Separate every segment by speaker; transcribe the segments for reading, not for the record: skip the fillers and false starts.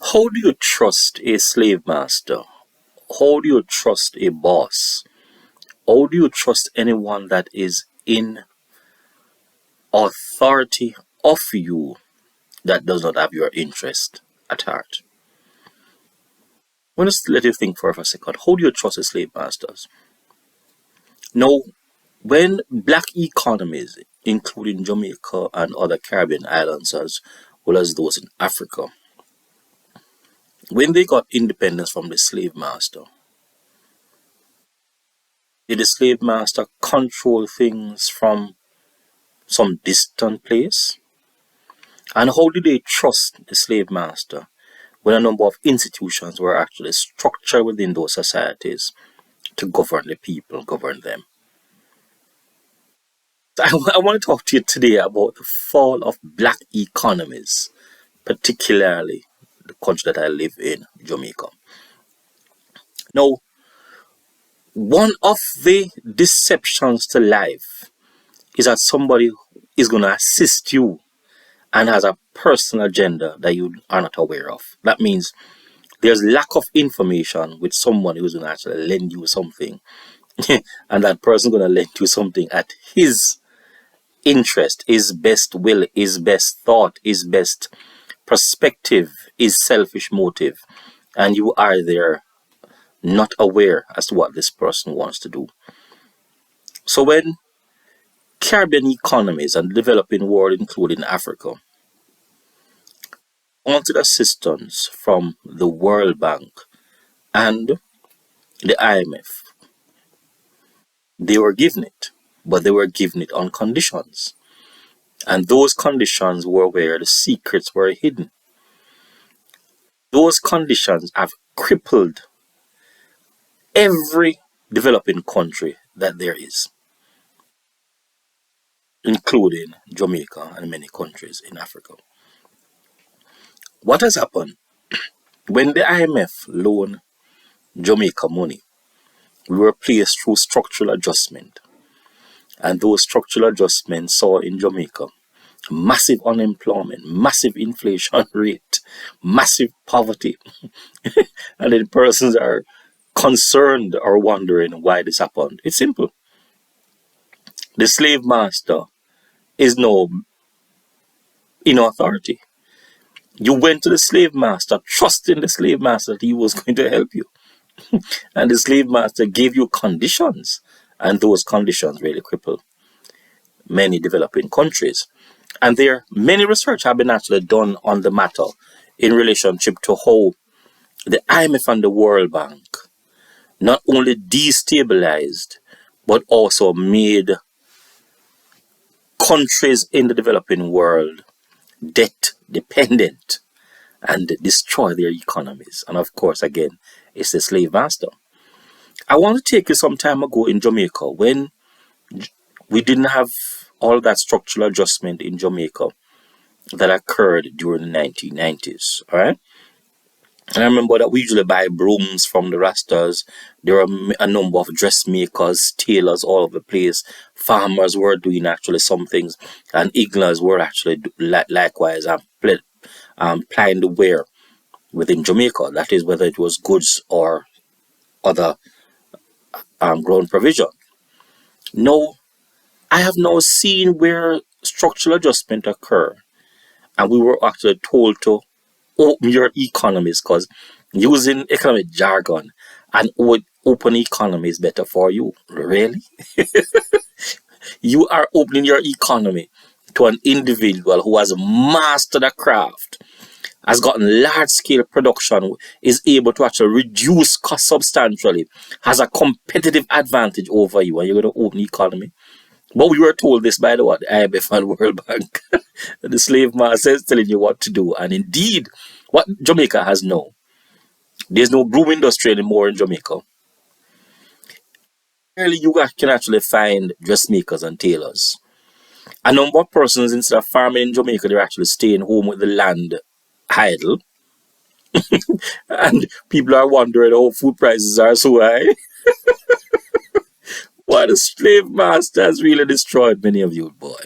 Speaker 1: How do you trust a slave master? How do you trust a boss? How do you trust anyone that is in authority of you that does not have your interest at heart? I want to let you think for a second. How do you trust a slave masters? Now, when black economies, including Jamaica and other Caribbean islands as well as those in Africa, when they got independence from the slave master, did the slave master control things from some distant place? And how did they trust the slave master when a number of institutions were actually structured within those societies to govern the people, govern them? I want to talk to you today about the fall of black economies, particularly the country that I live in, Jamaica. Now, one of the deceptions to life is that somebody is going to assist you and has a personal agenda that you are not aware of. That means there's lack of information with someone who's going to actually lend you something, and that person going to lend you something at his interest, his best will, his best thought, his best perspective, his selfish motive, and you are there not aware as to what this person wants to do. So when Caribbean economies and developing world, including Africa, wanted assistance from the World Bank and the IMF, they were given it, but they were given it on conditions. And those conditions were where the secrets were hidden. Those conditions have crippled every developing country that there is, including Jamaica and many countries in Africa. What has happened? When the IMF loaned Jamaica money, we were placed through structural adjustment. And those structural adjustments saw in Jamaica massive unemployment, massive inflation rate, massive poverty. And then persons are concerned or wondering why this happened. It's simple. The slave master is now in authority. You went to the slave master, trusting the slave master that he was going to help you. And the slave master gave you conditions, and those conditions really cripple many developing countries. And there many research have been actually done on the matter in relationship to how the IMF and the World Bank not only destabilized but also made countries in the developing world debt dependent and destroy their economies. And of course, again, it's the slave master. I want to take you some time ago in Jamaica when we didn't have all that structural adjustment in Jamaica that occurred during the 1990s. All right. And I remember that we usually buy brooms from the Rastas. There were a number of dressmakers, tailors all over the place. Farmers were doing actually some things, and ignorants were actually likewise plying the wear within Jamaica. That is, whether it was goods or other grown provision. Now, I have now seen where structural adjustment occur, and we were actually told to open your economies because using economic jargon and open economy is better for you. Really? You are opening your economy to an individual who has mastered a craft, has gotten large scale production, is able to actually reduce cost substantially, has a competitive advantage over you, and you're going to open economy. But we were told this by the IMF and World Bank. The slave master is telling you what to do. And indeed, what Jamaica has now, there's no broom industry anymore in Jamaica. Early, you can actually find dressmakers and tailors. A number of persons, instead of farming in Jamaica, they're actually staying home with the land idle. And people are wondering how food prices are so high. Why the slave master has really destroyed many of you, boy.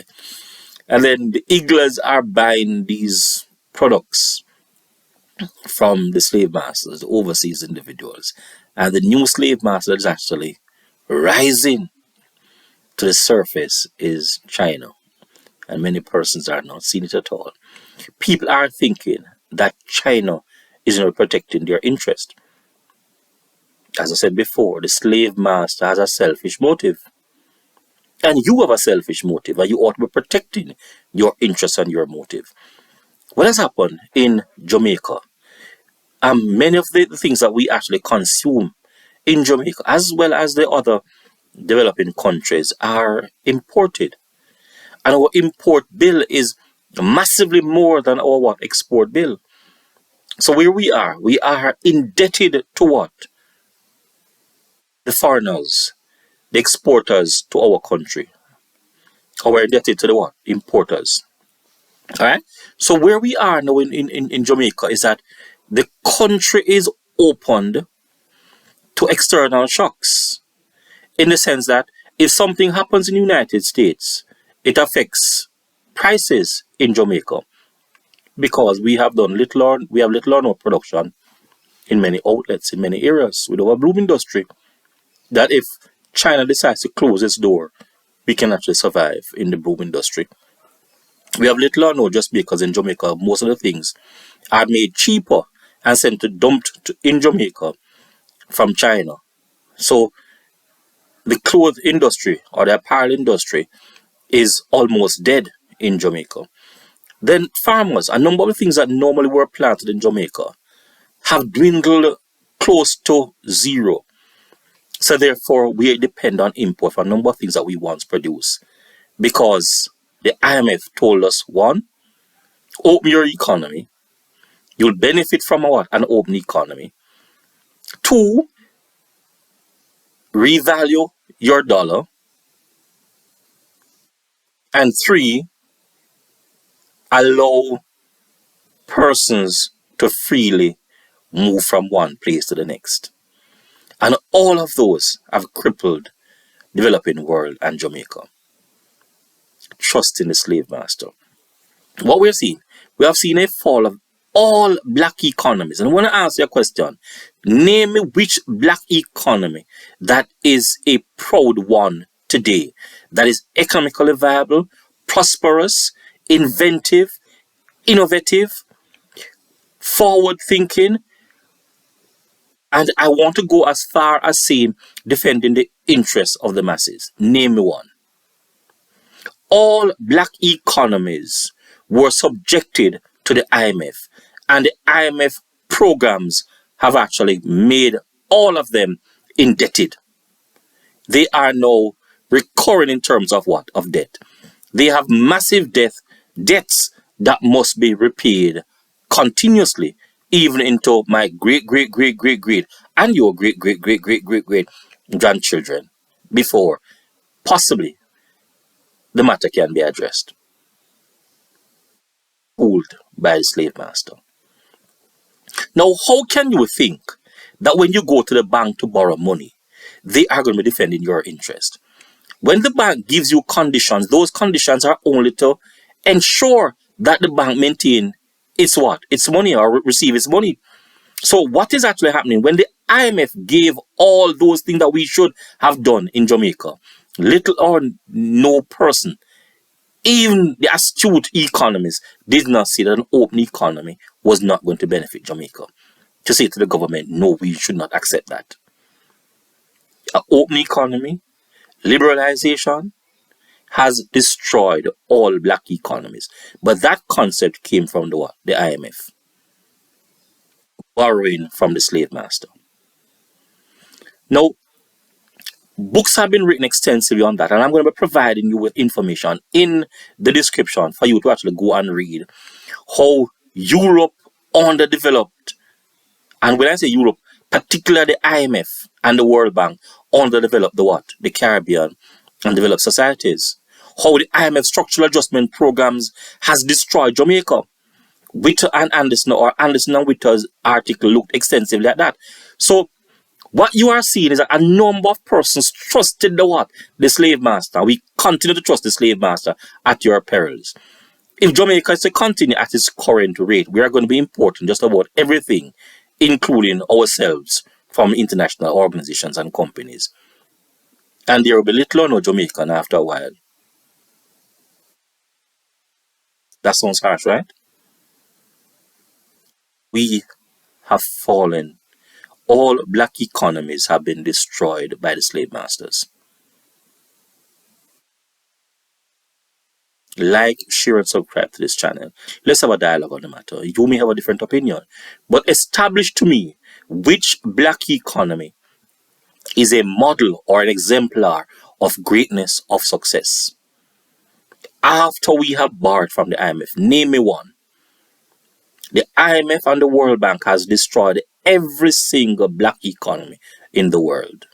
Speaker 1: And then the igglers are buying these products from the slave masters, the overseas individuals. And the new slave master that is actually rising to the surface is China. And many persons are not seeing it at all. People are thinking that China is not protecting their interest. As I said before, the slave master has a selfish motive. And you have a selfish motive, and you ought to be protecting your interest and your motive. What has happened in Jamaica? Many of the things that we actually consume in Jamaica, as well as the other developing countries, are imported. And our import bill is massively more than our export bill. So where we are indebted to what? The foreigners, the exporters to our country. Or we're indebted to the what? Importers. Alright? So where we are now in Jamaica is that the country is opened to external shocks. In the sense that if something happens in the United States, it affects prices in Jamaica. Because we have little or no production in many outlets, in many areas, with our bloom industry, that if China decides to close its door, we can actually survive in the bloom industry. We have little or no, just because in Jamaica, most of the things are made cheaper and sent to dumped in Jamaica from China. So the clothes industry or the apparel industry is almost dead in Jamaica. Then farmers, a number of the things that normally were planted in Jamaica have dwindled close to zero. So therefore, we depend on import for a number of things that we once produced. Because the IMF told us, one, open your economy. You'll benefit from an open economy. Two, revalue your dollar. And three, allow persons to freely move from one place to the next. And all of those have crippled developing world and Jamaica. Trust in the slave master. What we're seeing, we have seen a fall of all black economies. And I want to ask you a question. Name me which black economy that is a proud one today, that is economically viable, prosperous, inventive, innovative, forward-thinking, and I want to go as far as saying defending the interests of the masses. Name me one. All black economies were subjected to the IMF, and the IMF programs have actually made all of them indebted. They are now recurring in terms of what? Of debt. They have massive debts that must be repaid continuously, even into my great and your great grandchildren, before possibly the matter can be addressed. Ruled by the slave master. Now, how can you think that when you go to the bank to borrow money, they are going to be defending your interest? When the bank gives you conditions, those conditions are only to ensure that the bank maintain its what? Its money, or receive its money. So what is actually happening when the IMF gave all those things that we should have done in Jamaica? Little or no person, even the astute economists, did not see that an open economy was not going to benefit Jamaica. To say to the government, no, we should not accept that. An open economy, liberalization, has destroyed all black economies. But that concept came from the what? The IMF. Borrowing from the slave master. Now, books have been written extensively on that, and I'm going to be providing you with information in the description for you to actually go and read how Europe underdeveloped, and when I say Europe, particularly the IMF and the World Bank underdeveloped the what? The Caribbean and developed societies. How the IMF structural adjustment programs has destroyed Jamaica. Witter and Anderson, or Anderson and Witter's article looked extensively at that. So what you are seeing is that a number of persons trusted the what? The slave master. We continue to trust the slave master at your perils. If Jamaica is to continue at its current rate, we are going to be importing just about everything, including ourselves, from international organizations and companies. And there will be little or no Jamaican after a while. That sounds harsh, right? We have fallen. All black economies have been destroyed by the slave masters. Like, share, and subscribe to this channel. Let's have a dialogue on the matter. You may have a different opinion, but establish to me which black economy is a model or an exemplar of greatness, of success. After we have borrowed from the IMF, name me one. The IMF and the World Bank has destroyed every single black economy in the world.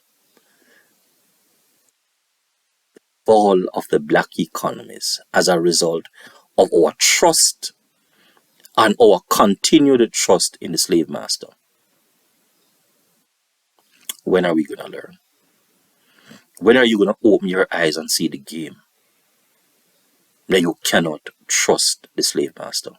Speaker 1: Fall of the black economies as a result of our trust and our continued trust in the slave master. When are we going to learn? When are you going to open your eyes and see the game that you cannot trust the slave master?